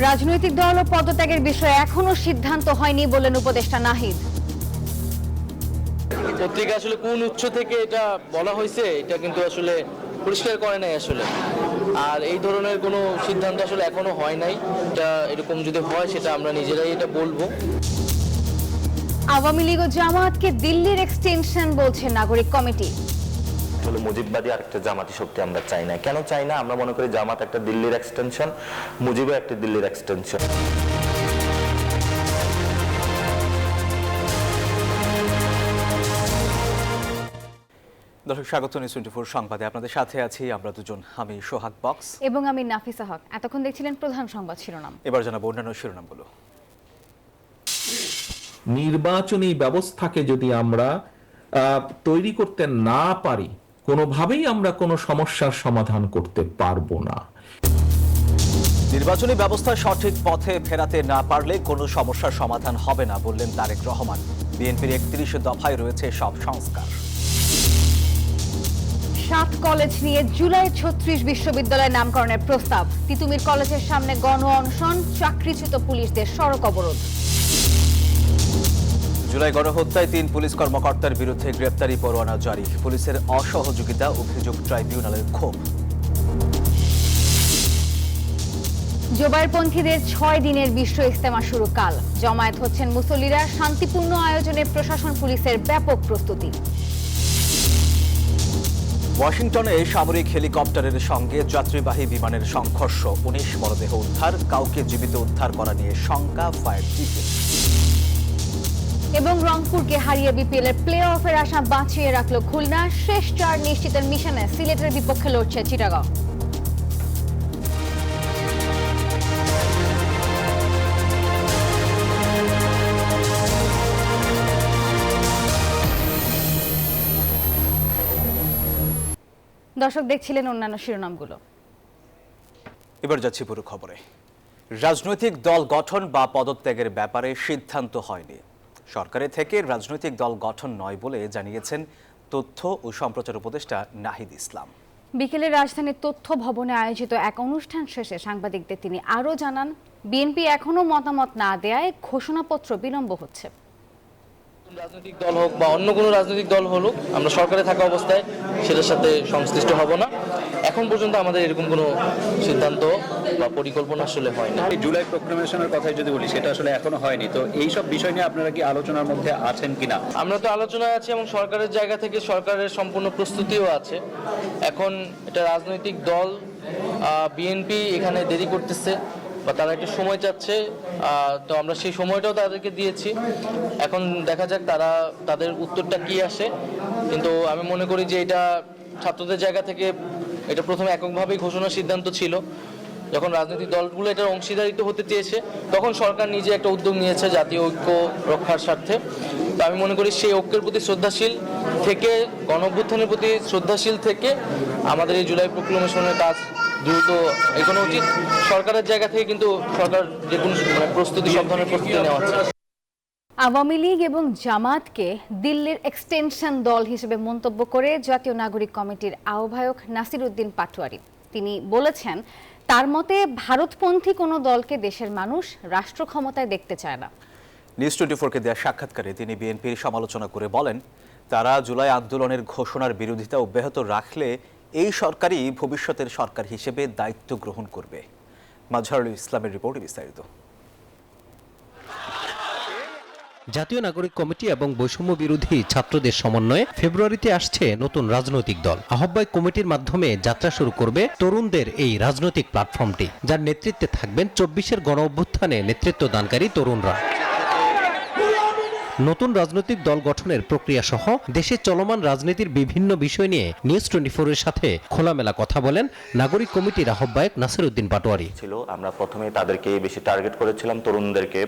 রাজনৈতিক দল ও পদত্যাগের বিষয়ে এখনো সিদ্ধান্ত হয়নি বলেন উপদেষ্টা নাহিদ। পত্রিকা আসলে কোন উৎস থেকে এটা বলা হয়েছে এটা কিন্তু আসলে পরিষ্কার করে নাই আসলে। আর এই ধরনের কোনো সিদ্ধান্ত আসলে এখনো হয় নাই। এটা এরকম যদি হয় সেটা আমরা নিজেরাই এটা বলবো। আওয়ামী লীগ ও জামায়াতকে দিল্লির এক্সটেনশন বলছে নাগরিক কমিটি। আসলে মুজিববাদী আরেকটা জামাতি শক্তি আমরা চাই না। কেন চাই না? আমরা মনে করি জামাত একটা দিল্লির এক্সটেনশন, মুজিবও একটা দিল্লির এক্সটেনশন। দর্শক, স্বাগত নিউজ 24 সংবাদে আপনাদের সাথে আছি আমরা দুজন, আমি সোহাগ বক্স এবং আমি নাফিসা হক। এতক্ষণ দেখছিলেন প্রধান সংবাদ শিরোনাম। এবার জানাবো অন্যান্য শিরোনামগুলো। নির্বাচনী ব্যবস্থাকে যদি আমরা তৈরি করতে না পারি, কোনোভাবেই আমরা কোনো সমস্যার সমাধান করতে পারবো না। নির্বাচনী ব্যবস্থা সঠিক পথে ফেরাতে না পারলে কোনো সমস্যার সমাধান হবে না বললেন তারেক রহমান। বিএনপির 31 দফায় রয়েছে সব সংস্কার। 7 কলেজ নিয়ে জুলাই 36 বিশ্ববিদ্যালয় নামকরণের প্রস্তাব। তিতুমির কলেজের সামনে গণ অনশন, চাকরিচ্যুত পুলিশদের সড়ক অবরোধ। জুলাই গণহত্যায় 3 পুলিশ কর্মকর্তার বিরুদ্ধে গ্রেপ্তারি পরোয়ানা জারি। পুলিশের অসহযোগিতা অভিযোগ ট্রাইব্যুনালের ক্ষোভ। জোবাইরপন্থীদের 6 দিনের বিশ্ব ইজতেমা শুরু কাল। জমায়েত হচ্ছেন মুসল্লিরা। শান্তিপূর্ণ আয়োজনে প্রশাসন পুলিশের ব্যাপক প্রস্তুতি। ওয়াশিংটনে সামরিক হেলিকপ্টারের সঙ্গে যাত্রীবাহী বিমানের সংঘর্ষ, 19 মরদেহ উদ্ধার। কাউকে জীবিত উদ্ধার করা নিয়ে শঙ্কা ফায়ার চিফের। এবং রংপুরকে হারিয়ে বিপিএল এর প্লে অফের আশা বাঁচিয়ে রাখল খুলনা। শেষ 4 নিশ্চিতের মিশনে সিলেটের বিপক্ষে লড়ছে চিটাগাং। দর্শক, দেখছিলেন অন্যান্য শিরোনামগুলো। এবার যাচ্ছি পুরো খবরে। রাজনৈতিক দল গঠন বা পদত্যাগের ব্যাপারে সিদ্ধান্ত হয়নি। সরকারের থেকে রাজনৈতিক দল গঠন নয় বলে জানিয়েছেন তথ্য ও সম্প্রচার উপদেষ্টা নাহিদ ইসলাম। বিকেলে রাজধানীর তথ্য ভবনে আয়োজিত এক অনুষ্ঠান শেষে সাংবাদিকদের তিনি আরও জানান, বিএনপি এখনো মতামত না দেয়ায় ঘোষণাপত্র বিলম্ব হচ্ছে। রাজনৈতিক দল হোক বা অন্য কোনো রাজনৈতিক দল হলুক, আমরা সরকারে থাকা অবস্থায় সেটার সাথে সংশ্লিষ্ট হব না। এখন পর্যন্ত আমাদের এরকম কোনো সিদ্ধান্ত বা পরিকল্পনা আসলে হয় না। জুলাই প্রোক্লামেশনের কথাই যদি বলি, সেটা আসলে এখনো হয়নি। তো এই সব বিষয় নিয়ে আপনারা কি আলোচনার মধ্যে আছেন কিনা? আমরা তো আলোচনায় আছি এবং সরকারের জায়গা থেকে সরকারের সম্পূর্ণ প্রস্তুতিও আছে। এখন এটা রাজনৈতিক দল বিএনপি এখানে দেরি করতেছে বা তারা একটা সময় চাচ্ছে, তো আমরা সেই সময়টাও তাদেরকে দিয়েছি। এখন দেখা যাক তারা তাদের উত্তরটা কি আসে। কিন্তু আমি মনে করি যে এটা ছাত্রদের জায়গা থেকে এটা প্রথমে এককভাবেই ঘোষণার সিদ্ধান্ত ছিল। যখন রাজনৈতিক দলগুলো এটার অংশীদারিত্ব হতে চেয়েছে, তখন সরকার নিজে একটা উদ্যোগ নিয়েছে জাতীয় ঐক্য রক্ষার স্বার্থে। তো আমি মনে করি সেই ঐক্যের প্রতি শ্রদ্ধাশীল থেকে, গণঅভ্যুত্থানের প্রতি শ্রদ্ধাশীল থেকে আমাদের এই জুলাই প্রোক্লামেশনের কাজ দ্রুত এগোনো উচিত। সরকারের জায়গা থেকে কিন্তু সরকার যে কোনো প্রস্তুতি, সব ধরনের প্রস্তুতি নেওয়া হচ্ছে। আওয়ামী লীগ এবং জামায়াতকে দিল্লির এক্সটেনশন দল হিসেবে মন্তব্য করে জাতীয় নাগরিক কমিটির আহ্বায়ক নাসির উদ্দিন পাটোয়ারি। তিনি বলেছেন, তার মতে ভারতপন্থী কোনো দলকে দেশের মানুষ রাষ্ট্র ক্ষমতায় দেখতে চায় না। নিউজ 24-কে দেওয়া সাক্ষাৎকারে তিনি বিএনপির সমালোচনা করে বলেন, তারা জুলাই আন্দোলনের ঘোষণার বিরোধিতা অব্যাহত রাখলে এই সরকারই ভবিষ্যতের সরকার হিসেবে দায়িত্ব গ্রহণ করবে। মাজহারুল ইসলামের রিপোর্টে বিস্তারিত। জাতীয় নাগরিক কমিটি এবং বৈষম্য বিরোধী ছাত্রদের সমন্বয়ে ফেব্রুয়ারিতে আসছে নতুন রাজনৈতিক দল। আহ্বায়ক কমিটির মাধ্যমে যাত্রা শুরু করবে তরুণদের এই রাজনৈতিক প্ল্যাটফর্মটি, যার নেতৃত্বে থাকবেন 24-এর গণ অভ্যুত্থানে নেতৃত্ব দানকারী তরুণরা। নতুন রাজনৈতিক দল গঠনের প্রক্রিয়া সহ দেশে চলমান রাজনীতির বিভিন্ন বিষয় নিয়ে নিউজ 24-এর সাথে খোলামেলা কথা বলেন নাগরিক কমিটির আহ্বায়ক নাসির উদ্দিন পাটোয়ারি। আমরা প্রথমে তাদেরকে বেশি টার্গেট করেছিলাম, তরুণদেরকে,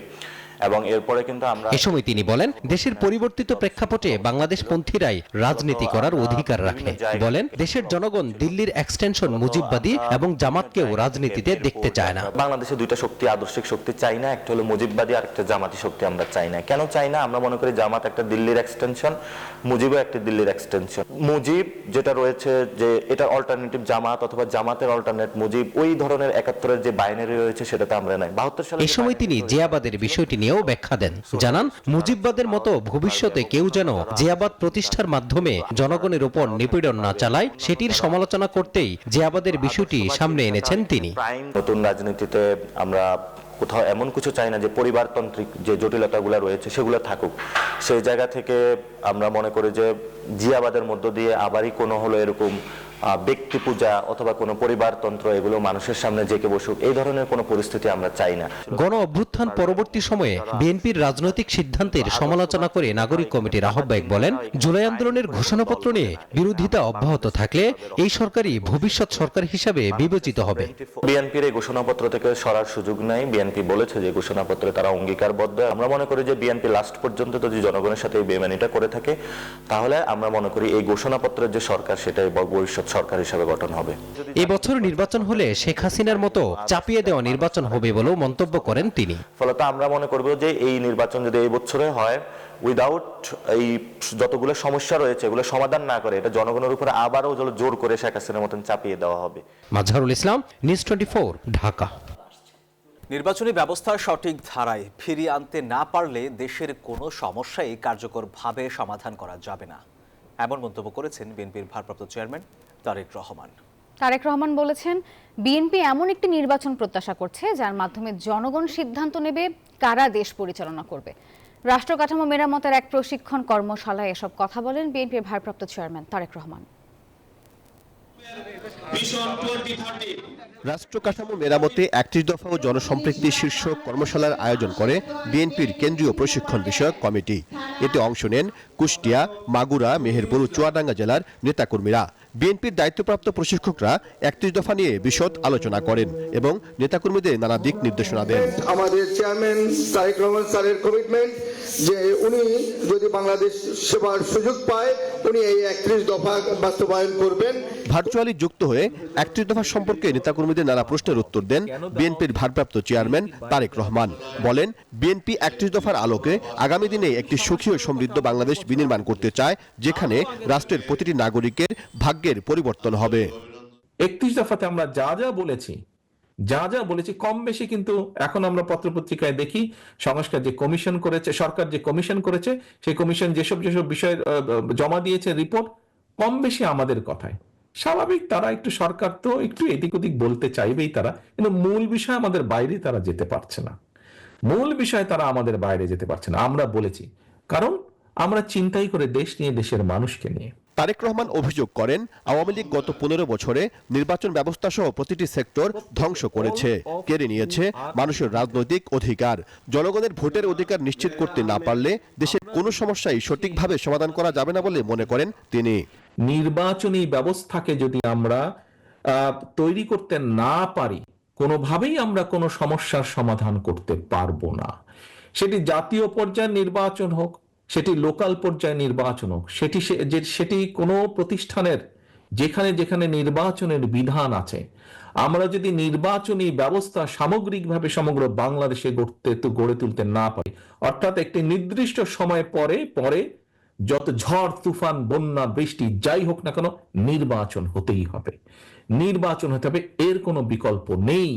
এবং এরপরে কিন্তু আমরা এ সময় তিনি বলেন, দেশের পরিবর্তিত প্রেক্ষাপটে বাংলাদেশপন্থীরাই রাজনীতি করার অধিকার রাখে। বলেন, দেশের জনগণ দিল্লির এক্সটেনশন মুজিববাদী এবং জামাতকেও রাজনীতিতে দেখতে চায় না। বাংলাদেশে দুইটা শক্তি, আদর্শিক শক্তি চাই না, একটা হলো মুজিববাদী আর একটা জামাতি শক্তি আমরা চাই না। কেন চাই না? আমরা মনে করি জামাত একটা দিল্লির এক্সটেনশন, মুজিবও একটা দিল্লির এক্সটেনশন। মুজিব যেটা রয়েছে যে এটা অল্টারনেটিভ জামাত অথবা জামাতের অল্টারনেট মুজিব, ওই ধরনের 71-এর যে বাইনারি রয়েছে সেটাতে আমরা নাই। 72 সালে এ সময় তিনি জিয়াবাদের বিষয়টি নিয়েও ব্যাখ্যা দেন। জানান, মুজিববাদের মতো ভবিষ্যতে কেউ যেন জিয়াবাদ প্রতিষ্ঠার মাধ্যমে জনগণের উপর নিপীড়ন না চালায়, সেটির সমালোচনা করতেই জিয়াবাদের বিষয়টি সামনে এনেছেন তিনি। নতুন রাজনীতিতে আমরা কোথাও এমন কিছু চাই না যে পরিবারতান্ত্রিক যে জটিলতাগুলো রয়েছে সেগুলো থাকুক। সেই জায়গা থেকে আমরা মনে করি যে জিয়াবাদের মধ্য দিয়ে আবারই কোনো হলো এরকম ব্যক্তি পূজা অথবা কোনো পরিবারতন্ত্র এগুলো মানুষের সামনে জেকে বসুক, এই ধরনের কোনো পরিস্থিতি আমরা চাই না। গণ অভ্যুত্থান পরবর্তী সময়ে বিএনপির রাজনৈতিক সিদ্ধান্তের সমালোচনা করে নাগরিক কমিটির আহ্বায়ক বলেন, জুলাই আন্দোলনের ঘোষণাপত্র নিয়ে বিরোধিতা অব্যাহত থাকলে এই সরকারই ভবিষ্যৎ সরকার হিসাবে বিবেচিত হবে। বিএনপির এই ঘোষণাপত্র থেকে সরার সুযোগ নাই। বিএনপি বলেছে যে ঘোষণাপত্রে তারা অঙ্গীকারবদ্ধ। আমরা মনে করি যে বিএনপি লাস্ট পর্যন্ত যদি জনগণের সাথে এই বেমানিটা করে থাকে, তাহলে আমরা মনে করি এই ঘোষণাপত্রের যে সরকার সেটাই ভবিষ্যৎ সরকার হিসেবে গঠন হবে। এবছর নির্বাচন হলে শেখ হাসিনার মতো চাপিয়ে দেওয়া নির্বাচন হবে বলেও মন্তব্য করেন তিনি। ফলত আমরা মনে করব যে এই নির্বাচন যদি এই বছরে হয়, উইদাউট এই যতগুলো সমস্যা রয়েছে এগুলো সমাধান না করে, এটা জনগণের উপরে আবারও জোর করে শেখ হাসিনার মতন চাপিয়ে দেওয়া হবে। মাজহারুল ইসলাম, নিউজ 24, ঢাকা। নির্বাচনী ব্যবস্থা সঠিক ধারায় ফিরিয়ে আনতে না পারলে দেশের কোনো সমস্যাই কার্যকরভাবে সমাধান করা যাবে না, এমন মন্তব্য করেছেন বিএনপির ভারপ্রাপ্ত চেয়ারম্যান তারেক রহমান। তারেক রহমান বলেছেন, বিএনপি এমন একটি নির্বাচন প্রত্যাশা করছে যার মাধ্যমে জনগণ সিদ্ধান্ত নেবে কারা দেশ পরিচালনা করবে। রাষ্ট্র কাঠামো মেরামতের এক প্রশিক্ষণ কর্মশালায় এসব কথা বলেন বিএনপির ভারপ্রাপ্ত চেয়ারম্যান তারেক রহমান। রাষ্ট্র কাঠামো মেরামতে 31 দফা ও জনসম্পৃক্তি শীর্ষক কর্মশালার আয়োজন করে বিএনপির কেন্দ্রীয় প্রশিক্ষণ বিষয়ক কমিটি। এতে অংশ নেন কুষ্টিয়া, মাগুরা, মেহেরপুর ও চুয়াডাঙ্গা জেলার নেতাকর্মীরা। বিএনপির দায়িত্বপ্রাপ্ত প্রশিক্ষকরা 31 দফা নিয়ে বিশদ আলোচনা করেন এবং নেতাকর্মীদের নানা দিক নির্দেশনা দেন। আমাদের চেয়ারম্যান তারেক রহমান স্যারের কমিটমেন্ট যে উনি যদি বাংলাদেশ সেবার সুযোগ পায় উনি এই 31 দফা বাস্তবায়ন করবেন। ভার্চুয়ালি যুক্ত হয়ে 31 দফা সম্পর্কে নেতাকর্মীদের নানা প্রশ্নের উত্তর দেন বিএনপির ভারপ্রাপ্ত চেয়ারম্যান তারেক রহমান। বলেন, বিএনপি 31 দফার আলোকে আগামী দিনে একটি সুখী ও সমৃদ্ধ বাংলাদেশ বিনির্মাণ করতে চায়, যেখানে রাষ্ট্রের প্রতিটি নাগরিকের ভাগ্যের পরিবর্তন হবে। 31 দফাতে আমরা যা যা বলেছি কম বেশি কিন্তু এখন আমরা পত্রপত্রিকায় দেখি সংস্কার যে কমিশন করেছে, সরকার যে কমিশন করেছে, সেই কমিশন যেসব বিষয় জমা দিয়েছে রিপোর্ট কম বেশি আমাদের কথায়। স্বাভাবিক, তারা একটু সরকার তো একটু এদিক ওদিক বলতে চাইবেই তারা, কিন্তু মূল বিষয় আমাদের বাইরে তারা যেতে পারছে না। মূল বিষয় তারা আমাদের বাইরে যেতে পারছে না। আমরা বলেছি কারণ আমরা চিন্তাই করে দেশ নিয়ে, দেশের মানুষকে নিয়ে। তারেক রহমান অভিযোগ করেন, আওয়ামী লীগ গত 15 বছরে নির্বাচন ব্যবস্থা সহ প্রতিটি সেক্টর ধ্বংস করেছে, কেড়ে নিয়েছে মানুষের রাজনৈতিক অধিকার। জনগণের ভোটের অধিকার নিশ্চিত করতে না পারলে দেশের কোনো সমস্যাই সঠিকভাবে সমাধান করা যাবে না বলে মনে করেন তিনি। নির্বাচনী ব্যবস্থাকে যদি আমরা তৈরি করতে না পারি, কোনোভাবেই আমরা কোনো সমস্যার সমাধান করতে পারবো না। সেটি জাতীয় পর্যায়ের নির্বাচন হোক, সেটি লোকাল পর্যায়ে নির্বাচন হোক, সেটি কোনো প্রতিষ্ঠানের যেখানে যেখানে নির্বাচনের বিধান আছে, আমরা যদি নির্বাচনী ব্যবস্থা সামগ্রিকভাবে সমগ্র বাংলাদেশে গড়ে তুলতে না পারি, অর্থাৎ একটি নির্দিষ্ট সময় পরে যত ঝড় তুফান বন্যা বৃষ্টি যাই হোক না কেন নির্বাচন হতেই হবে, নির্বাচন হতে হবে, এর কোনো বিকল্প নেই।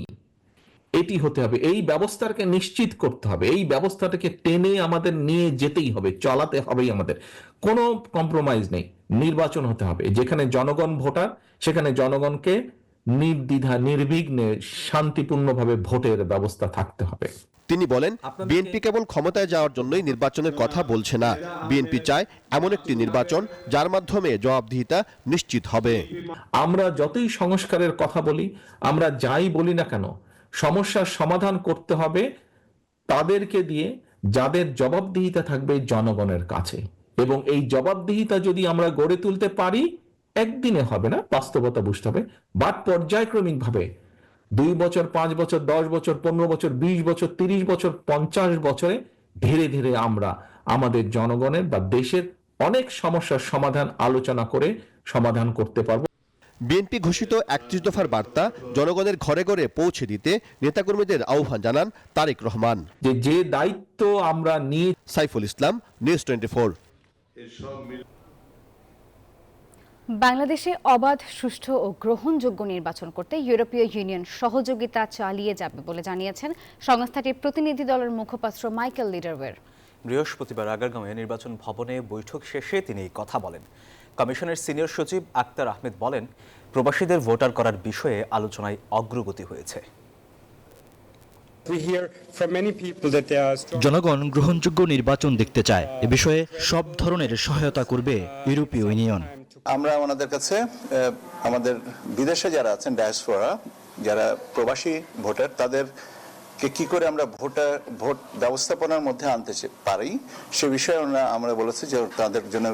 এটি হতে হবে, এই ব্যবস্থাকে নিশ্চিত করতে হবে, এই ব্যবস্থাটাকে টেনে আমাদের নিয়ে যেতেই হবে, চলাতে হবেই, আমাদের কোনো কম্প্রোমাইজ নেই। নির্বাচন হতে হবে, যেখানে জনগণ ভোটার সেখানে জনগণকে নির্দ্বিধা নির্বিঘ্নে শান্তিপূর্ণভাবে ভোটের ব্যবস্থা থাকতে হবে। তিনি বলেন, বিএনপি কেবল ক্ষমতায় যাওয়ার জন্যই নির্বাচনের কথা বলছে না। বিএনপি চায় এমন একটি নির্বাচন যার মাধ্যমে জবাবদিহিতা নিশ্চিত হবে। আমরা যতই সংস্কারের কথা বলি, আমরা যাই বলি না কেন, সমস্যার সমাধান করতে হবে তাদেরকে দিয়ে যাদের জবাবদিহিতা থাকবে জনগণের কাছে। এবং এই জবাবদিহিতা যদি আমরা গড়ে তুলতে পারি, একদিনে হবে না, বাস্তবতা বুঝতে হবে, বাট পর্যায়ক্রমিকভাবে 2 বছর, 5 বছর, 10 বছর, 15 বছর, 20 বছর, 30 বছর, 50 বছরে ধীরে ধীরে আমরা আমাদের জনগণের বা দেশের অনেক সমস্যার সমাধান আলোচনা করে সমাধান করতে পারবো। বিএনপি ঘোষিত 31 দফার বার্তা জনগণের ঘরে ঘরে পৌঁছে দিতে নেতাকর্মীদের আহ্বান জানান তারেক রহমান। যে দায়িত্ব আমরা নিয়ে সাইফুল ইসলাম, নিউজ 24। বাংলাদেশে অবাধ, সুষ্ঠু ও গ্রহণযোগ্য নির্বাচন করতে ইউরোপীয় ইউনিয়ন সহযোগিতা চালিয়ে যাবে বলে জানিয়েছেন সংস্থাটির প্রতিনিধি দলের মুখপাত্র মাইকেল লিডারওয়ের। বৃহস্পতিবার আগারগাঁওয়ে নির্বাচন ভবনে বৈঠক শেষে তিনি এই কথা বলেন। কমিশনের সিনিয়র সচিব আক্তার আহমেদ বলেন, প্রবাসীদের ভোটার করার বিষয়ে আলোচনায় অগ্রগতি হয়েছে। জনগণ গ্রহণযোগ্য নির্বাচন দেখতে চায়। এ বিষয়ে সব ধরনের সহায়তা করবে ইউরোপীয় ইউনিয়ন। আমরা ওনাদের কাছে আমাদের বিদেশে যারা আছেন, ডায়াসপোরা যারা প্রবাসী ভোটার, তাদেরকে কি করে আমরা ভোট ব্যবস্থাপনার মধ্যে আনতে পারি সে বিষয়ে আমরা বলেছি যে তাদের জন্য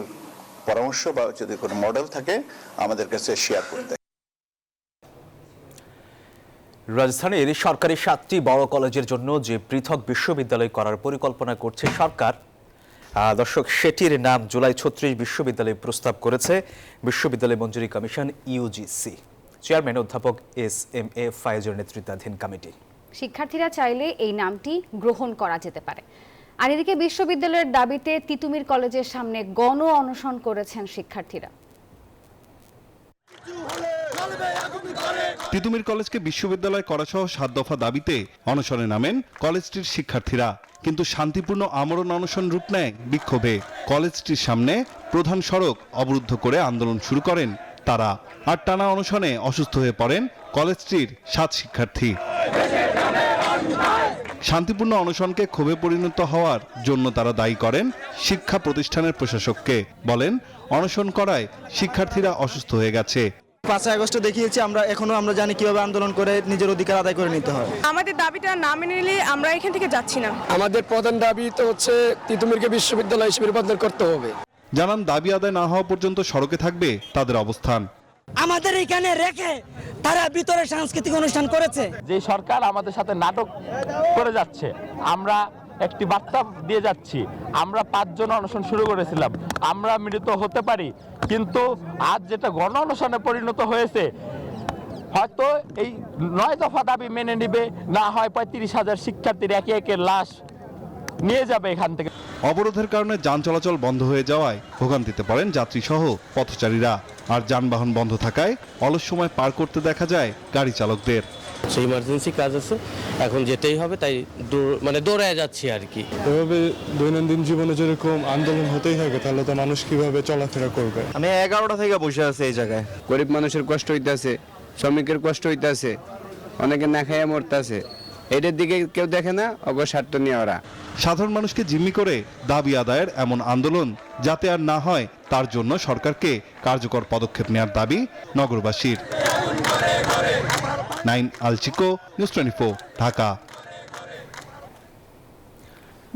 পরামর্শ বা যদি কোনো মডেল থাকে আমাদের কাছে শেয়ার করতে। রাজধানীর সরকারি 7টি বড় কলেজের জন্য যে পৃথক বিশ্ববিদ্যালয় করার পরিকল্পনা করছে সরকার, দর্শক, সেটির নাম জুলাই 36 বিশ্ববিদ্যালয় প্রস্তাব করেছে বিশ্ববিদ্যালয় মঞ্জুরি কমিশন ইউজিসি। চেয়ারম্যান অধ্যাপক এস.এম.এ. ফায়েজের নেতৃত্বাধীন কমিটি। শিক্ষার্থীরা চাইলে এই নামটি গ্রহণ করা যেতে পারে। আর এদিকে বিশ্ববিদ্যালয়ের দাবিতে তিতুমির কলেজের সামনে গণ অনশন করেছেন শিক্ষার্থীরা। তিতুমির কলেজকে বিশ্ববিদ্যালয় করাসহ 7 দফা দাবিতে অনশনে নামেন কলেজটির শিক্ষার্থীরা, কিন্তু শান্তিপূর্ণ আমরণ অনশন রূপ নেয় বিক্ষোভে। কলেজটির সামনে প্রধান সড়ক অবরুদ্ধ করে আন্দোলন শুরু করেন তারা। আর টানা অনশনে অসুস্থ হয়ে পড়েন কলেজটির 7 শিক্ষার্থী। শান্তিপূর্ণ অনশনকে ক্ষোভে পরিণত হওয়ার জন্য তারা দায়ী করেন শিক্ষা প্রতিষ্ঠানের প্রশাসককে। বলেন, অনশন করায় শিক্ষার্থীরা অসুস্থ হয়ে গেছে। 5 আগস্ট দেখিয়েছি আমরা জানি কিভাবে আন্দোলন করে নিজের অধিকার আদায় করে নিতে হয়। আমাদের দাবিটা না মেনে নিলে আমরা এখান থেকে যাচ্ছি না। আমাদের প্রধান দাবি তো হচ্ছে তিতুমিরকে বিশ্ববিদ্যালয় হিসেবে রূপান্তর করতে হবে। জানান, দাবি আদায় না হওয়া পর্যন্ত সড়কে থাকবে তাদের অবস্থান। আমাদের এখানে রেখে তারা ভিতরে সাংস্কৃতিক অনুষ্ঠান করেছে। যে সরকার আমাদের সাথে নাটক করে যাচ্ছে, আমরা একটি বার্তা দিয়ে যাচ্ছি। আমরা 5 জন অনশন শুরু করেছিলাম, আমরা মিলিত হতে পারি, কিন্তু আজ যেটা গণ অনশনে পরিণত হয়েছে, হয়তো এই 9 দফা দাবি মেনে নিবে, না হয় 35,000 শিক্ষার্থীর একে একে লাশ নিয়ে যাবে এখান থেকে। অবরোধের কারণে যান চলাচল বন্ধ হয়ে যাওয়ায় ভোগান্তিতে পড়েন যাত্রী সহ পথচারীরা। আর যানবাহন বন্ধ থাকায় অলস সময় পার করতে দেখা যায় গাড়ি চালকদের। ইমার্জেন্সি কাজ আছে, এখন যেতেই হবে, তাই দৌড়ায় যাচ্ছি আর কি। এভাবে দৈনন্দিন জীবনে যেরকম আন্দোলন হতেই থাকে, তাহলে তো মানুষ কিভাবে চলাফেরা করবে? আমি 11টা থেকে বসে আছি এই জায়গায়। গরিব মানুষের কষ্ট হইতেছে, শ্রমিকের কষ্ট হইতেছে, অনেকে না খাইয়া মরতেছে। এটার দিকে কেউ দেখে না, অগর স্বার্থ নিয়ে ওরা। সাধারণ মানুষকে জিম্মি করে দাবি আদায়ের এমন আন্দোলন যাতে আর না হয়, তার জন্য সরকারকে কার্যকর পদক্ষেপ নেওয়ার দাবি নগরবাসীর। নাইন আলচিকো, নিউজ 24, ঢাকা।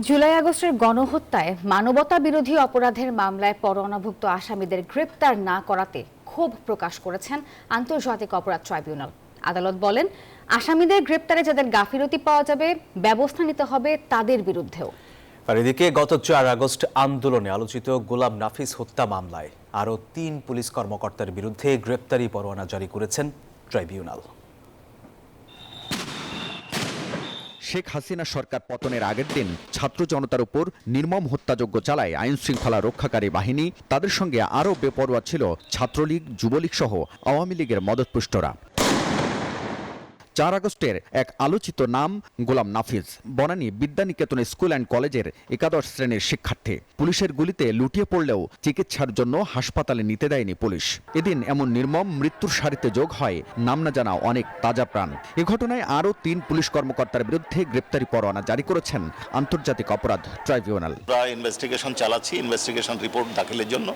জুলাই আগস্টের গণহত্যায় মানবতা বিরোধী অপরাধের মামলায় পরোয়ানাভুক্ত আসামিদের গ্রেপ্তার না করাতে ক্ষোভ প্রকাশ করেছেন আন্তর্জাতিক অপরাধ ট্রাইব্যুনাল। আদালত বলেন, আসামিদের গ্রেপ্তারে যাদের গাফিলতি পাওয়া যাবে, ব্যবস্থা নিতে হবে তাদের বিরুদ্ধেও। আর এদিকে গত 4 আগস্ট আন্দোলনে আলোচিত গোলাম নাফিস হত্যা মামলায় আরও 3 পুলিশ কর্মকর্তার বিরুদ্ধে গ্রেপ্তারি পরোয়ানা জারি করেছেন ট্রাইব্যুনাল। শেখ হাসিনা সরকার পতনের আগের দিন ছাত্র জনতার উপর নির্মম হত্যাযজ্ঞ চালায় আইন শৃঙ্খলা রক্ষাকারী বাহিনী। তাদের সঙ্গে আরও বেপরোয়া ছিল ছাত্রলীগ, যুবলীগ সহ আওয়ামী লীগের মদতপুষ্টরা। 4 আগস্টের এক আলোচিত নাম গোলাম নাফিজ, বনানী বিদ্যানিকেতন স্কুল অ্যান্ড কলেজের 11 শ্রেণীর শিক্ষার্থী। পুলিশের গুলিতে লুটিয়ে পড়লেও চিকিৎসার জন্য হাসপাতালে নিতে দেয়নি পুলিশ। এদিন এমন নির্মম মৃত্যুর সারিতে যোগ হয় নাম না জানা অনেক তাজা প্রাণ। এ ঘটনায় আরও 3 পুলিশ কর্মকর্তার বিরুদ্ধে গ্রেপ্তারি পরোয়ানা জারি করেছেন আন্তর্জাতিক অপরাধ ট্রাইব্যুনাল। আমরা ইনভেস্টিগেশন চালাচ্ছি। ইনভেস্টিগেশন রিপোর্ট দাখিলের জন্য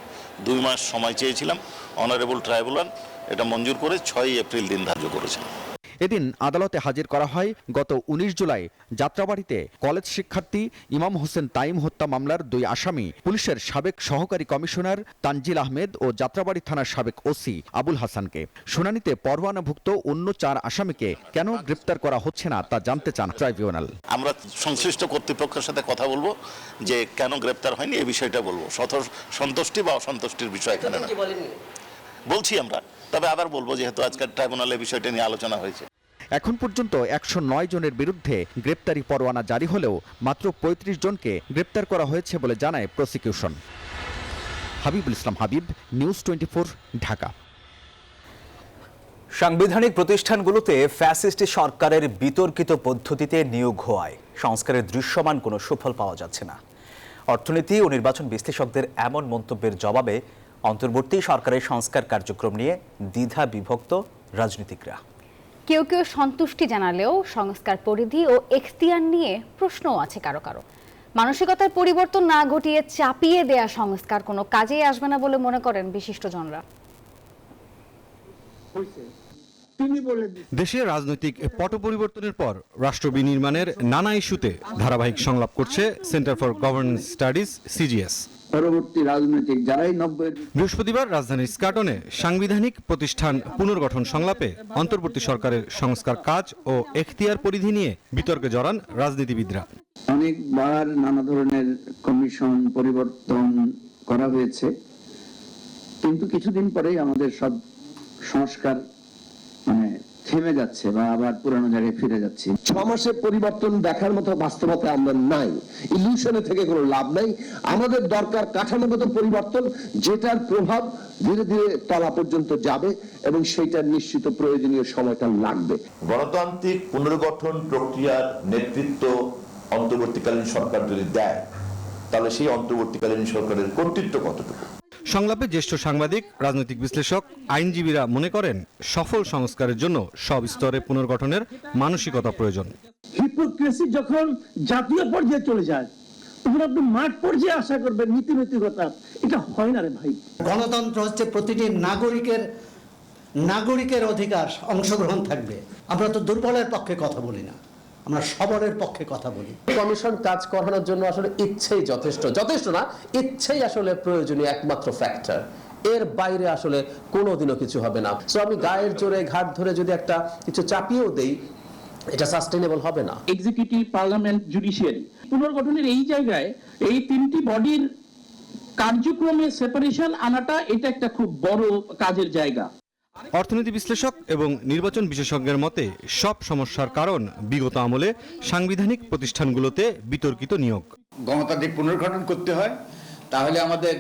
2 মাস সময় চেয়েছিলাম। অনারেবল ট্রাইব্যুনাল এটা মঞ্জুর করে 6 এপ্রিল দিন ধার্য করেছেন। এদিন আদালতে হাজির করা হয় গত 19 জুলাই যাত্রাবাড়িতে কলেজ শিক্ষার্থী ইমাম হোসেন তাইম হত্যা মামলার 2 আসামি পুলিশের সাবেক সহকারী কমিশনার তানজিল আহমেদ ও যাত্রাবাড়ি থানার সাবেক ওসি আবুল হাসানকে। শুনানিতে পরোয়ানাভুক্ত অন্য 4 আসামিকে কেন গ্রেপ্তার করা হচ্ছে না তা জানতে চান ট্রাইব্যুনাল। আমরা সংশ্লিষ্ট কর্তৃপক্ষের সাথে কথা বলবো যে কেন গ্রেপ্তার হয়নি এই বিষয়টা বলবো। সন্তুষ্টি বা অসন্তুষ্টির বিষয় এখানে না, বলছি আমরা। তবে আবার বলবো যেহেতু আজকের ট্রাইব্যুনালে বিষয়টা নিয়ে আলোচনা হয়েছে। এখন পর্যন্ত 109 জনের বিরুদ্ধে গ্রেপ্তারি পরোয়ানা জারি হলেও মাত্র 35 জনকে গ্রেপ্তার করা হয়েছে বলে জানায় প্রসিকিউশন। হাবিবুল ইসলাম হাবিব, নিউজ 24, ঢাকা। সাংবিধানিক প্রতিষ্ঠানগুলোতে ফ্যাসিস্ট সরকারের বিতর্কিত পদ্ধতিতে নিয়োগ হওয়ায় সংস্কারের দৃশ্যমান কোনো সুফল পাওয়া যাচ্ছে না। অর্থনীতি ও নির্বাচন বিশ্লেষকদের এমন মন্তব্যের জবাবে অন্তর্বর্তী সরকারের সংস্কার কার্যক্রম নিয়ে দ্বিধা বিভক্ত রাজনীতিকরা। কেউ কেউ সন্তুষ্টি জানালেও সংস্কার পরিধি ও এখতিয়ার নিয়ে প্রশ্নও আছে কারো কারো। মানসিকতার পরিবর্তন না ঘটিয়ে চাপিয়ে দেয়া সংস্কার কোনো কাজেই আসবে না বলে মনে করেন বিশিষ্টজনরা। দেশের রাজনৈতিক পট পরিবর্তনের পর রাষ্ট্র বিনির্মাণের নানা ইস্যুতে ধারাবাহিক সংলাপ করছে centre for governance studies CGS. পরবর্তী রাজনৈতিক যারাই বৃহস্পতিবার রাজধানীর স্কাটনে সাংবিধানিক প্রতিষ্ঠান পুনর্গঠন সংলাপে অন্তর্বর্তী সরকারের সংস্কার কাজ ও এখতিয়ার পরিধি নিয়ে বিতর্কে জড়ান রাজনীতিবিদরা। অনেকবার নানা ধরনের কমিশন পরিবর্তন করা হয়েছে, কিন্তু কিছুদিন পরেই আমাদের সব সংস্কার থেমে যাচ্ছে বা আবার পুরানো জায়গায় ফিরে যাচ্ছে। 6 মাসে পরিবর্তন দেখার মতো বাস্তবতা আমরা নাই, ইলিউশনে থেকে কোনো লাভ নাই। আমাদের দরকার কাঠামোগত পরিবর্তন, যেটার প্রভাব ধীরে ধীরে তলা পর্যন্ত যাবে এবং সেইটার নিশ্চিত প্রয়োজনীয় সময়টা লাগবে। গণতান্ত্রিক পুনর্গঠন প্রক্রিয়ার নেতৃত্ব অন্তর্বর্তীকালীন সরকার যদি দেয়, তাহলে সেই অন্তর্বর্তীকালীন সরকারের কর্তৃত্ব কতটুকু? সংলাপে জ্যেষ্ঠ সাংবাদিক, রাজনৈতিক বিশ্লেষক, আইনজীবীরা মনে করেন সফল সংস্কারের জন্য সব স্তরে পুনর্গঠনের মানসিকতা প্রয়োজন। হিপোক্রেসি যখন জাতীয় পর্যায়ে চলে যায়, তখন আপনি মাঠ পর্যায়ে আশা করবেন নীতিনৈতিকতা, এটা হয় না রে ভাই। গণতন্ত্র হচ্ছে প্রতিটি নাগরিকের অধিকার, অংশগ্রহণ থাকবে। আমরা তো দুর্বলের পক্ষে কথা বলি না, আমরা সবলের পক্ষে কথা বলি। কমিশন কাজ করানোর জন্য আসলে ইচ্ছেই যথেষ্ট না, ইচ্ছেই আসলে প্রয়োজনীয় একমাত্র ফ্যাক্টর। এর বাইরে আসলে কোনোদিনও কিছু হবে না। সো আমি গায়ের জোরে ঘাট ধরে যদি একটা কিছু চাপিয়েও দেই, এটা সাস্টেনেবল হবে না। এক্সিকিউটিভ, পার্লামেন্ট, জুডিশিয়ারি পুনর্গঠনের এই জায়গায় এই তিনটি বডির কার্যক্রমে সেপারেশন আনাটা, এটা একটা খুব বড় কাজের জায়গা। অর্থনীতি বিশ্লেষক এবং নির্বাচন বিশেষজ্ঞের মতে সব সমস্যার কারণ বিগত আমলে সাংবিধানিক প্রতিষ্ঠানগুলোতে বিতর্কিত নিয়োগ। গণতান্ত্রিক পুনর্গঠন করতে হয়, তাহলে আমাদের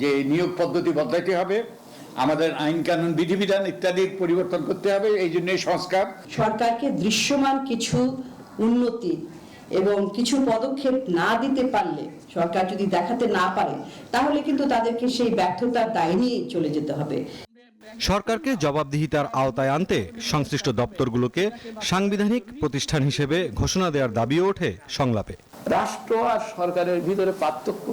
যে নিয়োগ পদ্ধতি বদলাতে হবে, আমাদের আইন কানুন বিধিবিধান ইত্যাদির পরিবর্তন করতে হবে। এই জন্য সংস্কার। সরকারকে দৃশ্যমান কিছু উন্নতি এবং কিছু পদক্ষেপ না দিতে পারলে, সরকার যদি দেখাতে না পারে, তাহলে কিন্তু তাদেরকে সেই ব্যর্থতার দায় নিয়ে চলে যেতে হবে। সরকারকে জবাবদিহিতার আওতায় আনতে সংশ্লিষ্ট দপ্তরগুলোকে সাংবিধানিক প্রতিষ্ঠান হিসেবে ঘোষণা দেওয়ার দাবিও ওঠে সংলাপে। রাষ্ট্র আর সরকারের ভিতরে পার্থক্য,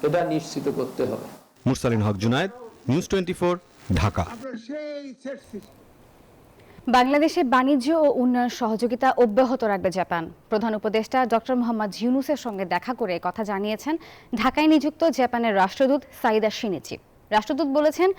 এটা নিশ্চিত করতে হবে। মুরসালিন হক জুনায়েদ, নিউজ 24, ঢাকা। বাংলাদেশে বাণিজ্য ও উন্নয়ন সহযোগিতা অব্যাহত রাখবে জাপান। প্রধান উপদেষ্টা ডক্টর মোহাম্মদ ইউনূসের সঙ্গে দেখা করে কথা জানিয়েছেন ঢাকায় নিযুক্ত জাপানের রাষ্ট্রদূত সাইদা শিনিচি। রাষ্ট্রদূত বলেছেন,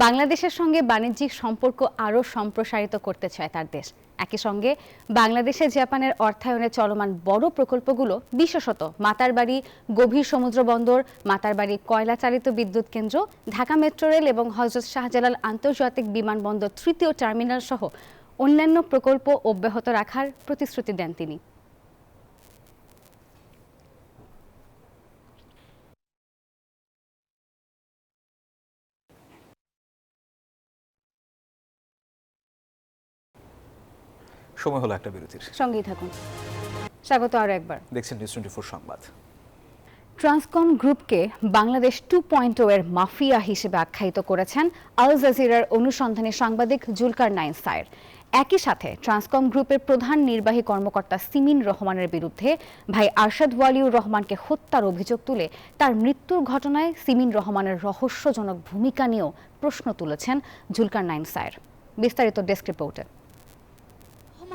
বাংলাদেশের সঙ্গে বাণিজ্যিক সম্পর্ক আরও সম্প্রসারিত করতে চায় তার দেশ। একই সঙ্গে বাংলাদেশে জাপানের অর্থায়নে চলমান বড় প্রকল্পগুলো, বিশেষত মাতারবাড়ি গভীর সমুদ্র বন্দর, মাতারবাড়ি কয়লা চালিত বিদ্যুৎ কেন্দ্র, ঢাকা মেট্রো রেল এবং হযরত শাহজালাল আন্তর্জাতিক বিমানবন্দর 3য় টার্মিনাল সহ অন্যান্য প্রকল্প অব্যাহত রাখার প্রতিশ্রুতি দেন তিনি। সময় হলো একটা বিরতির, সঙ্গেই থাকুন। স্বাগত আরো একবার, দেখছেন নিউজ 24 সংবাদ। ট্রান্সকম গ্রুপকে বাংলাদেশ 2.0 এর মাফিয়া হিসেবে আখ্যায়িত করেছেন আল জাজিরার অনুসন্ধানী সাংবাদিক জুলকারনাইন সায়ের। একই সাথে ট্রান্সকম গ্রুপের প্রধান নির্বাহী কর্মকর্তা সিমিন রহমানের বিরুদ্ধে ভাই আরশাদ ওয়ালিউর রহমানকে হত্যার অভিযোগ তুলে তার মৃত্যুর ঘটনায় সিমিন রহমানের রহস্যজনক ভূমিকা নিয়েও প্রশ্ন তুলেছেন জুলকারনাইন সায়ের। বিস্তারিত ডেস্ক রিপোর্টে।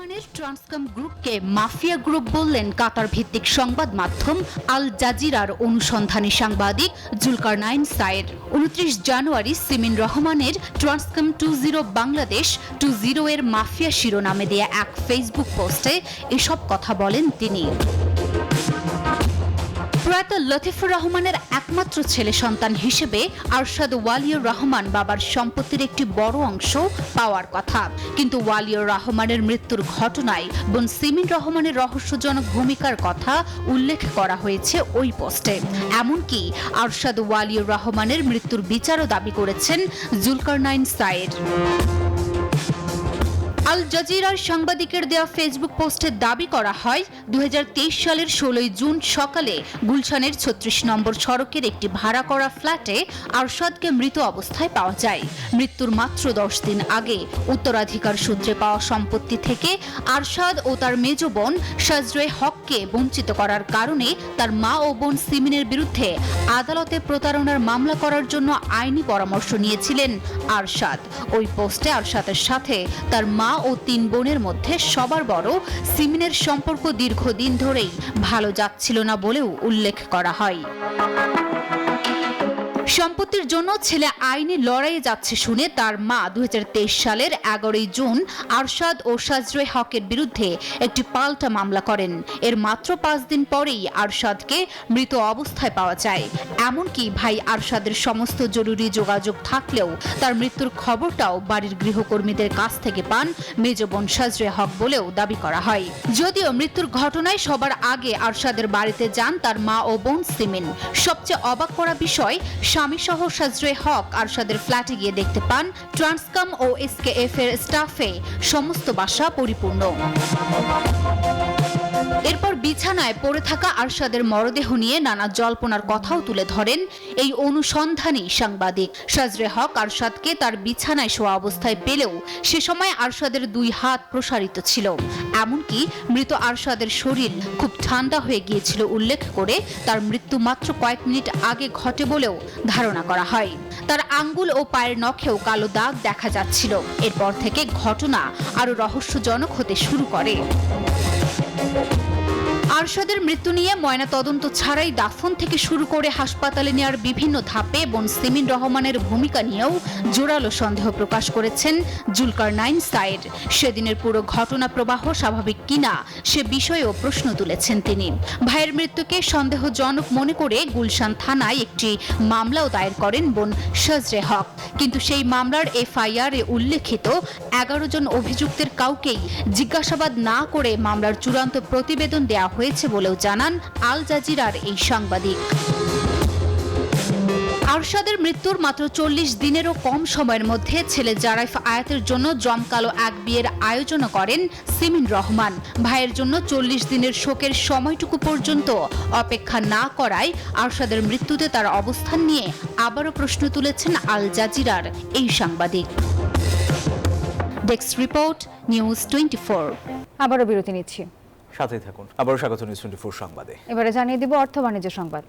তেহরানের ট্রান্সকম গ্রুপকে মাফিয়া গ্রুপ বললেন কাতার ভিত্তিক সংবাদ মাধ্যম আল জাজিরার অনুসন্ধানী সাংবাদিক জুলকারনাইন সায়ের। 29 জানুয়ারি সিমিন রহমানের ট্রান্সকম 20 বাংলাদেশ 20 এর মাফিয়া শিরোনামে দেয়া এক ফেসবুক পোস্টে এসব কথা বলেন তিনি। প্রয়াত লতিফুর রহমানের একমাত্র ছেলে সন্তান হিসেবে আরশাদ ওয়ালিউর রহমান বাবার সম্পত্তির একটি বড় অংশ পাওয়ার কথা, কিন্তু ওয়ালিউর রহমানের মৃত্যুর ঘটনায় বোন সিমিন রহমানের রহস্যজনক ভূমিকার কথা উল্লেখ করা হয়েছে ওই পোস্টে। এমনকি আরশাদ ওয়ালিউর রহমানের মৃত্যুর বিচারও দাবি করেছেন জুলকারনাইন সায়ের। আল জাজিরার সাংবাদিকের দেওয়া ফেসবুক পোস্টে দাবি করা হয় 2023 সালের 16 জুন সকালে গুলশানের 36 নম্বর সড়কের একটি ভাড়া করা ফ্ল্যাটে আরশাদকে মৃত অবস্থায় পাওয়া যায়। মৃত্যুর মাত্র 10 দিন আগে উত্তরাধিকার সূত্রে পাওয়া সম্পত্তি থেকে আরশাদ ও তার মেজ বোন সাজরে হককে বঞ্চিত করার কারণে তার মা ও বোন সিমিনের বিরুদ্ধে আদালতে প্রতারণার মামলা করার জন্য আইনি পরামর্শ নিয়েছিলেন আরশাদ। ওই পোস্টে আরশাদের সাথে তার মা ও 3 বোনের মধ্যে সবার বড় সিমিনের সম্পর্ক দীর্ঘদিন ধরেই ভালো যাচ্ছিল না বলেও উল্লেখ করা হয়। সম্পত্তির জন্য ছেলে আইনি লড়াইয়ে যাচ্ছে শুনে তার মা 2023 সালের 11 জুন আরশাদ ও সাজরে হকের বিরুদ্ধে একটি পাল্টা মামলা করেন। এর মাত্র 5 দিন পরেই আরশাদকে মৃত অবস্থায় পাওয়া যায়। এমনকি ভাই আরশাদের সমস্ত জরুরি যোগাযোগ থাকলেও তার মৃত্যুর খবরটাও বাড়ির গৃহকর্মীদের কাছ থেকে পান মেজ বোন সাজরে হক বলেও দাবি করা হয়। যদিও মৃত্যুর ঘটনায় সবার আগে আরশাদের বাড়িতে যান তার মা ও বোন সিমিন। সবচেয়ে অবাক করা বিষয়, স্বামী সহ সাজরে হক আরশাদের ফ্ল্যাটে গিয়ে দেখতে পান ট্রান্সকম ও এসকেএফ এর স্টাফে সমস্ত বাসা পরিপূর্ণ। এরপর বিছানায় পড়ে থাকা আরশাদের মরদেহ নিয়ে নানা জল্পনার কথাও তুলে ধরেন এই অনুসন্ধানী সাংবাদিক। সাজরে হক আরশাদকে তার বিছানায় শোয়া অবস্থায় পেলেও সে সময় আরশাদের 2 হাত প্রসারিত ছিল। এমনকি মৃত আরশাদের শরীর খুব ঠান্ডা হয়ে গিয়েছিল উল্লেখ করে তার মৃত্যু মাত্র কয়েক মিনিট আগে ঘটে বলেও ধারণা করা হয়। তার আঙ্গুল ও পায়ের নখেও কালো দাগ দেখা যাচ্ছিল। এরপর থেকে ঘটনা আরো রহস্যজনক হতে শুরু করে। আরশাদের মৃত্যু নিয়ে ময়না তদন্ত ছাড়াই দাফন থেকে শুরু করে হাসপাতালে নেওয়ার বিভিন্ন ধাপে বোন সিমিন রহমানের ভূমিকা নিয়েও জোরালো সন্দেহ প্রকাশ করেছেন জুলকারনাইন সায়ের। সেদিনের পুরো ঘটনা প্রবাহ স্বাভাবিক কিনা সে বিষয়েও প্রশ্ন তুলেছেন তিনি। ভাইয়ের মৃত্যুকে সন্দেহজনক মনে করে গুলশান থানায় একটি মামলাও দায়ের করেন বোন সাজরে হক, কিন্তু সেই মামলার এফআইআর এ উল্লেখিত 11 জন অভিযুক্তের কাউকেই জিজ্ঞাসাবাদ না করে মামলার চূড়ান্ত প্রতিবেদন দেওয়া হয়েছে বলেও জানান আল জাজিরার এই সাংবাদিক। আরশাদের মৃত্যুর মাত্র 40 দিনেরও কম সময়ের মধ্যে ছেলে জারাইফ আয়াতের জন্য জমকালো এক বিয়ের আয়োজন করেন সিমিন রহমান। ভাইয়ের জন্য 40 দিনের শোকের সময়টুকু পর্যন্ত অপেক্ষা না করায় আরশাদের মৃত্যুতে তার অবস্থান নিয়ে আবারও প্রশ্ন তুলেছেন আল জাজিরার এই সাংবাদিক। Desk report, news 24। আবারও বিরতি নিচ্ছি, সাথেই থাকুন। আবারও স্বাগত নিউজ 24 সংবাদে। এবারে জানিয়ে দিব অর্থ বাণিজ্য সংবাদ।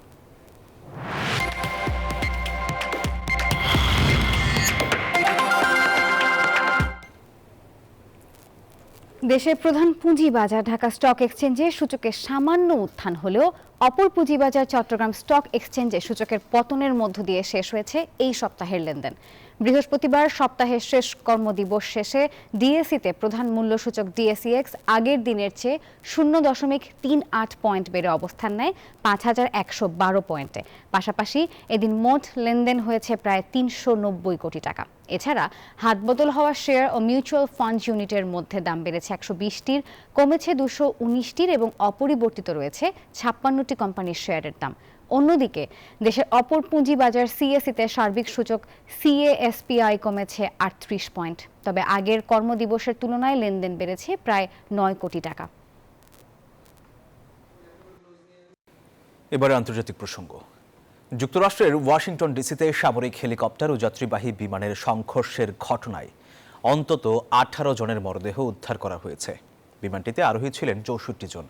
দেশের প্রধান পুঁজিবাজার ঢাকা স্টক এক্সচেঞ্জে সূচকের সামান্য উত্থান হলেও অপর পুঁজিবাজার চট্টগ্রাম স্টক এক্সচেঞ্জে সূচকের পতনের মধ্য দিয়ে শেষ হয়েছে এই সপ্তাহের লেনদেন। বৃহস্পতিবার সপ্তাহের শেষ কর্মদিবস শেষে ডিএসইতে প্রধান মূল্যসূচক ডিএসইএক্স আগের দিনের চেয়ে 0.38 পয়েন্ট বেড়ে অবস্থান নেয় 5112 পয়েন্টে। পাশাপাশি এদিন মোট লেনদেন হয়েছে প্রায় 390 কোটি টাকা। এছাড়া হাতবদল হওয়া শেয়ার ও মিউচুয়াল ফান্ড ইউনিটের মধ্যে দাম বেড়েছে 120টির, কমেছে 219টির এবং অপরিবর্তিত রয়েছে 56টি কোম্পানির শেয়ারের দাম। অন্যদিকে দেশের অপর পুঁজিবাজার সিএসইতে সার্বিক সূচক সিএএসপিআই কমেছে 38 পয়েন্ট। তবে আগের কর্মদিবসের তুলনায় লেনদেন বেড়েছে প্রায় 9 কোটি টাকা। এবারে আন্তর্জাতিক প্রসঙ্গ। যুক্তরাষ্ট্রের ওয়াশিংটন ডিসিতে সামরিক হেলিকপ্টার ও যাত্রীবাহী বিমানের সংঘর্ষের ঘটনায় অন্তত 18 জনের মরদেহ উদ্ধার করা হয়েছে। বিমানটিতে আরোহী ছিলেন 64 জন,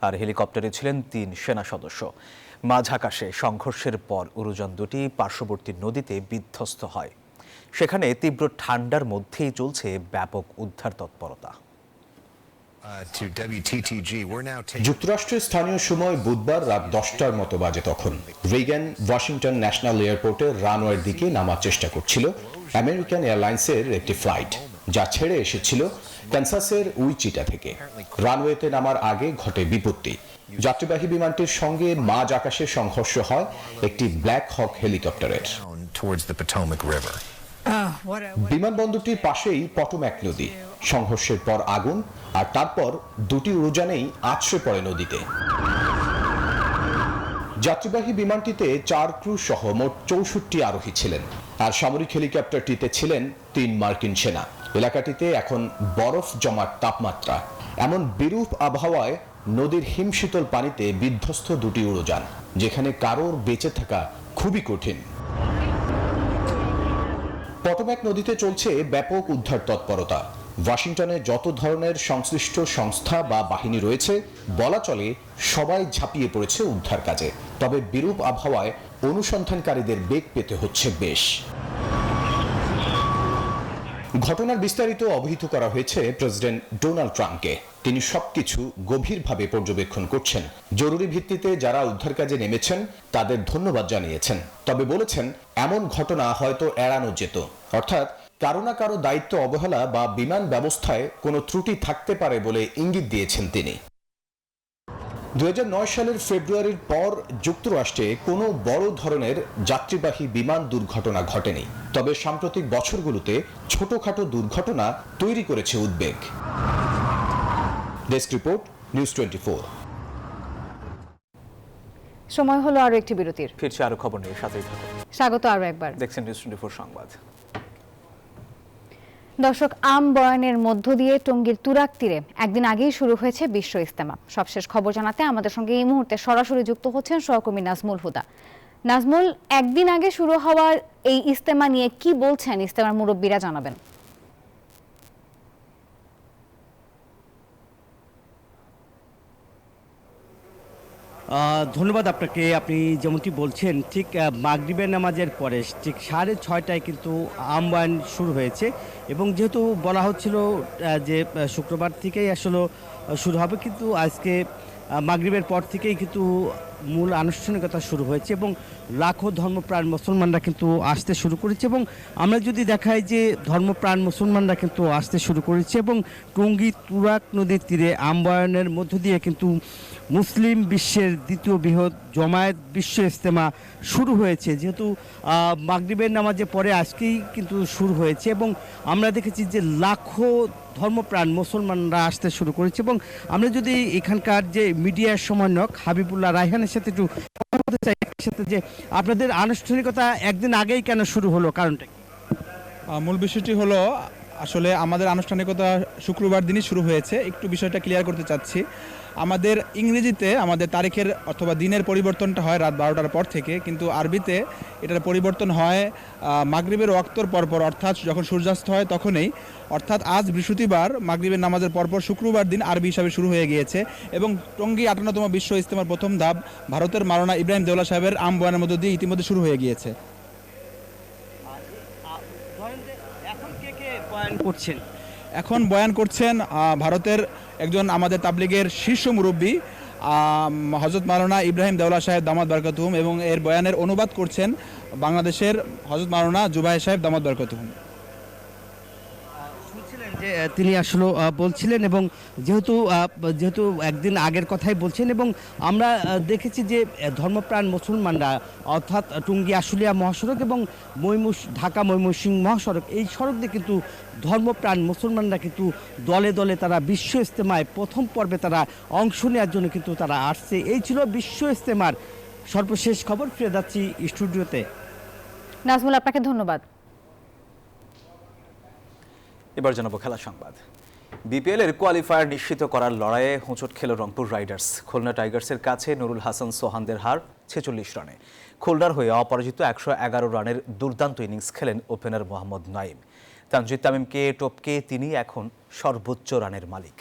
আর হেলিকপ্টারে ছিলেন 3 সেনা সদস্য। মাঝ আকাশে সংঘর্ষের পর উড়োযান দুটি পার্শ্ববর্তী নদীতে বিধ্বস্ত হয়। সেখানে তীব্র ঠান্ডার মধ্যেই চলছে ব্যাপক উদ্ধার তৎপরতা। যুক্তরাষ্ট্রের স্থানীয় সময় বুধবার রাত 10টার মতো বাজে তখন রেগান ওয়াশিংটন ন্যাশনাল এয়ারপোর্টের রানওয়ের দিকে নামার চেষ্টা করছিল আমেরিকান এয়ারলাইন্সের একটি ফ্লাইট, যা ছেড়ে এসেছিল কানসাসের উইচিটা থেকে। রানওয়েতে নামার আগে ঘটে বিপত্তি। যাত্রীবাহী বিমানটির সঙ্গে মাঝ আকাশে সংঘর্ষ হয় একটি ব্ল্যাক হক হেলিকপ্টারের। বিমানবন্দরটির পাশেই পটোম্যাক নদী। সংঘর্ষের পর আগুন, আর তারপর দুটি উড়োজানেই আছড়ে পড়ে নদীতে। যাত্রীবাহী বিমানটিতে 4 ক্রু সহ মোট 64 আরোহী ছিলেন, আর সামরিক হেলিকপ্টারটিতে ছিলেন 3 মার্কিন সেনা। এলাকাটিতে এখন বরফ জমাট তাপমাত্রা। এমন বিরূপ আবহাওয়ায় নদীর হিমশীতল পানিতে বিধ্বস্ত দুটি উড়োজান, যেখানে কারোর বেঁচে থাকা খুবই কঠিন। পটোম্যাক নদীতে চলছে ব্যাপক উদ্ধার তৎপরতা। ওয়াশিংটনে যত ধরনের সংশ্লিষ্ট সংস্থা বা বাহিনী রয়েছে, বলা চলে সবাই ঝাঁপিয়ে পড়েছে উদ্ধার কাজে। তবে বিরূপ আবহাওয়ায় অনুসন্ধানকারীদের বেগ পেতে হচ্ছে বেশ। ঘটনার বিস্তারিত অবহিত করা হয়েছে প্রেসিডেন্ট ডোনাল্ড ট্রাম্পকে। তিনি সবকিছু গভীরভাবে পর্যবেক্ষণ করছেন। জরুরি ভিত্তিতে যারা উদ্ধার কাজে নেমেছেন তাদের ধন্যবাদ জানিয়েছেন, তবে বলেছেন এমন ঘটনা হয়তো এড়ানো যেত। অর্থাৎ কারো না কারো দায়িত্ব অবহেলা বা বিমান ব্যবস্থায় কোনো ত্রুটি থাকতে পারে বলে ইঙ্গিত দিয়েছেন তিনি। 2009 সালের ফেব্রুয়ারির পর যুক্তরাষ্ট্রে কোনো বড় ধরনের যাত্রীবাহী বিমান দুর্ঘটনা ঘটেনি। তবে সাম্প্রতিক বছরগুলোতে ছোটখাটো দুর্ঘটনা তৈরি করেছে উদ্বেগ। Desk report, news 24। সময় হলো আরো একটি বিরতির। ফিরছি আরো খবর নিয়ে, সাথেই থাকুন। স্বাগত আরো একবার। দেখছেন নিউজ 24 সংবাদ। দর্শক, আম বয়ানের মধ্য দিয়ে টঙ্গীর তুরাগ তীরে একদিন আগেই শুরু হয়েছে বিশ্ব ইজতেমা। সবশেষ খবর জানাতে আমাদের সঙ্গে এই মুহূর্তে সরাসরি যুক্ত হচ্ছেন সহকর্মী নাজমুল হুদা। নাজমুল, একদিন আগে শুরু হওয়ার এই ইজতেমা নিয়ে কি বলছেন ইজতেমার মুরব্বীরা, জানাবেন। ধন্যবাদ আপনাকে। আপনি যেমনটি বলছেন, ঠিক মাগরিবের নামাজের পরে ঠিক 6:30টায় কিন্তু আমবায়ন শুরু হয়েছে, এবং যেহেতু বলা হচ্ছিল যে শুক্রবার থেকেই আসলে শুরু হবে, কিন্তু আজকে মাগরিবের পর থেকেই কিন্তু মূল আনুষ্ঠানিকতা শুরু হয়েছে এবং লাখো ধর্মপ্রাণ মুসলমানরা কিন্তু আসতে শুরু করেছে। এবং আমরা যদি দেখাই যে ধর্মপ্রাণ মুসলমানরা কিন্তু আসতে শুরু করেছে, এবং টঙ্গী তুরাগ নদীর তীরে আমবায়নের মধ্য দিয়ে কিন্তু মুসলিম বিশ্বের দ্বিতীয় বৃহৎ জমায়েত বিশ্ব ইজতেমা শুরু হয়েছে। যেহেতু মাগরিবের নামাজে পরে আজকেই কিন্তু শুরু হয়েছে, এবং আমরা দেখেছি যে লাখো ধর্মপ্রাণ মুসলমানরা আসতে শুরু করেছে। এবং আমরা যদি এখানকার যে মিডিয়ার সমন্বয়ক হাবিবুল্লাহ রায়হানের সাথে একটু কথা বলতে চাই, সাথে যে আপনাদের আনুষ্ঠানিকতা একদিন আগেই কেন শুরু হলো, কারণটা কি? মূল বিষয়টি হলো, আসলে আমাদের আনুষ্ঠানিকতা শুক্রবার দিনই শুরু হয়েছে। একটু বিষয়টা ক্লিয়ার করতে চাচ্ছি। আমাদের ইংরেজিতে আমাদের তারিখের অথবা দিনের পরিবর্তনটা হয় রাত 12টার পর থেকে, কিন্তু আরবিতে এটার পরিবর্তন হয় মাগরিবের ওয়াক্তর পরপর, অর্থাৎ যখন সূর্যাস্ত হয় তখনই। অর্থাৎ আজ বৃহস্পতিবার মাগরিবের নামাজের পরপর শুক্রবার দিন আরবি হিসাবে শুরু হয়ে গিয়েছে। এবং টঙ্গী 58তম বিশ্ব ইজতেমার প্রথম ধাপ ভারতের মাওলানা ইব্রাহিম দেওলা সাহেবের আম বয়ানের মধ্য দিয়ে ইতিমধ্যে শুরু হয়ে গিয়েছে। এখন বয়ান করছেন ভারতের একজন আমাদের তাবলিগের শীর্ষ মুরব্বী হযরত মাওলানা ইব্রাহিম দেওলা সাহেব দামাত বারকাতুহুম, এবং এর বয়ানের অনুবাদ করছেন বাংলাদেশের হযরত মাওলানা জুবায়ের সাহেব দামাত বারকাতুহুম। যে তিনি আসলে বলছিলেন, এবং যেহেতু একদিন আগের কথাই বলছেন, এবং আমরা দেখেছি যে ধর্মপ্রাণ মুসলমানরা, অর্থাৎ টঙ্গী আশুলিয়া মহাসড়ক এবং ঢাকা ময়মনসিংহ মহাসড়ক, এই সড়ক দিয়ে কিন্তু ধর্মপ্রাণ মুসলমানরা কিন্তু দলে দলে তারা বিশ্ব ইজতেমায় প্রথম পর্বে তারা অংশ নেওয়ার জন্য কিন্তু তারা আসছে। এই ছিল বিশ্ব ইজতেমার সর্বশেষ খবর। ফিরে যাচ্ছি স্টুডিওতে। নাজমুল, আপনাকে ধন্যবাদ। এবার জানাবো খেলা সংবাদ। বিপিএল এর কোয়ালিফায়ার নিশ্চিত করার লড়াইয়ে হোঁচট খেল রংপুর রাইডার্স। খুলনা টাইগার্সের কাছে নুরুল হাসান সোহানদের হার 46 রানে। খুলনার হয়ে অপরাজিত 111 রানের দুর্দান্ত ইনিংস খেলেন ওপেনার মোহাম্মদ নাইম। তানজিদ তামিমকে টপকে তিনি এখন সর্বোচ্চ রানের মালিক।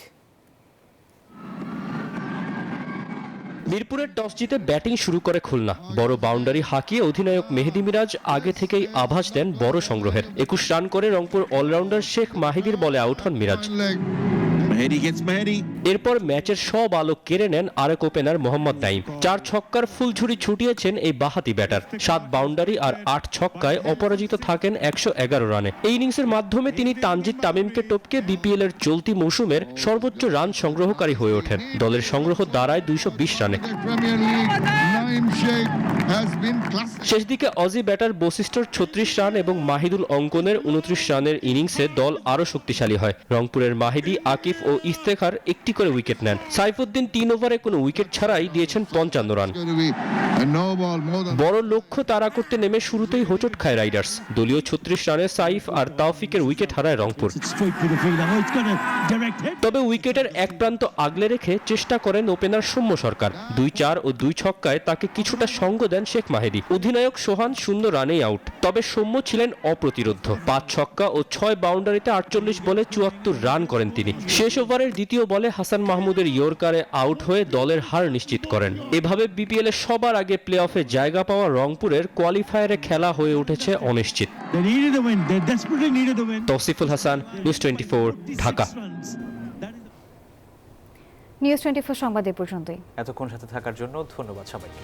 মিরপুরের টস জিতে ব্যাটিং শুরু করে খুলনা। বড় বাউন্ডারি হাঁকিয়ে অধিনায়ক মেহেদী মিরাজ আগে থেকেই আভাস দেন বড় সংগ্রহের। 21 রান করে রংপুর অলরাউন্ডার শেখ মাহিদির বলে আউট হন মিরাজ। এরপর ম্যাচের সব আলো কেড়ে নেন আরেক ওপেনার মোহাম্মদ নাইম। 4 ছক্কার ফুলঝুরি ছুটিয়েছেন এই বাহাতি ব্যাটার। 7 বাউন্ডারি আর 8 ছক্কায় অপরাজিত থাকেন 111 রানে। এই ইনিংসের মাধ্যমে তিনি তানজিদ তামিমকে টপকে বিপিএল এর চলতি মৌসুমের সর্বোচ্চ রান সংগ্রহকারী হয়ে ওঠেন। দলের সংগ্রহ দাঁড়ায় 220 রানে। শেষ দিকে অজি ব্যাটার বশিষ্ঠর 36 রান এবং মাহিদুল অঙ্কনের 29 রানের ইনিংসে দল আরও শক্তিশালী হয়। রংপুরের মাহিদি, আকিফ ও ইস্তেখার একটি করে উইকেট নেন। সাইফুদ্দিন 3 ওভারে কোনো উইকেট ছাড়াই দিয়েছেন 55 রান। বড় লক্ষ্য তাড়া করতে নেমে শুরুতেই হোঁচট খায় রাইডার্স। দলীয় 36 রানে সাইফ আর তাওফিকের উইকেট হারায় রংপুর। তবে উইকেটের এক প্রান্ত আগলে রেখে চেষ্টা করেন ওপেনার সৌম্য সরকার। 2-4 ও 2 ছক্কায় তাকে কিছুটা সঙ্গ দেন শেখ মাহেদী। অধিনায়ক সোহান 0 রানেই আউট। তবে সৌম্য ছিলেন অপ্রতিরোধ্য। 5 ছক্কা ও 6 বাউন্ডারিতে 48 বলে 74 রান করেন তিনি। শেষ ওভারের দ্বিতীয় বলে হাসান মাহমুদের ইয়র্কারে আউট হয়ে দলের হার নিশ্চিত করেন। এভাবে বিপিএল এর সবার আগে প্লে অফে জায়গা পাওয়া রংপুরের কোয়ালিফায়ারে খেলা হয়ে উঠেছে অনিশ্চিত। তৌসিফুল হাসান, নিউজ 24, ঢাকা। নিউজ 24 সংবাদ এ পর্যন্তই। এতক্ষণ সাথে থাকার জন্য ধন্যবাদ সবাইকে।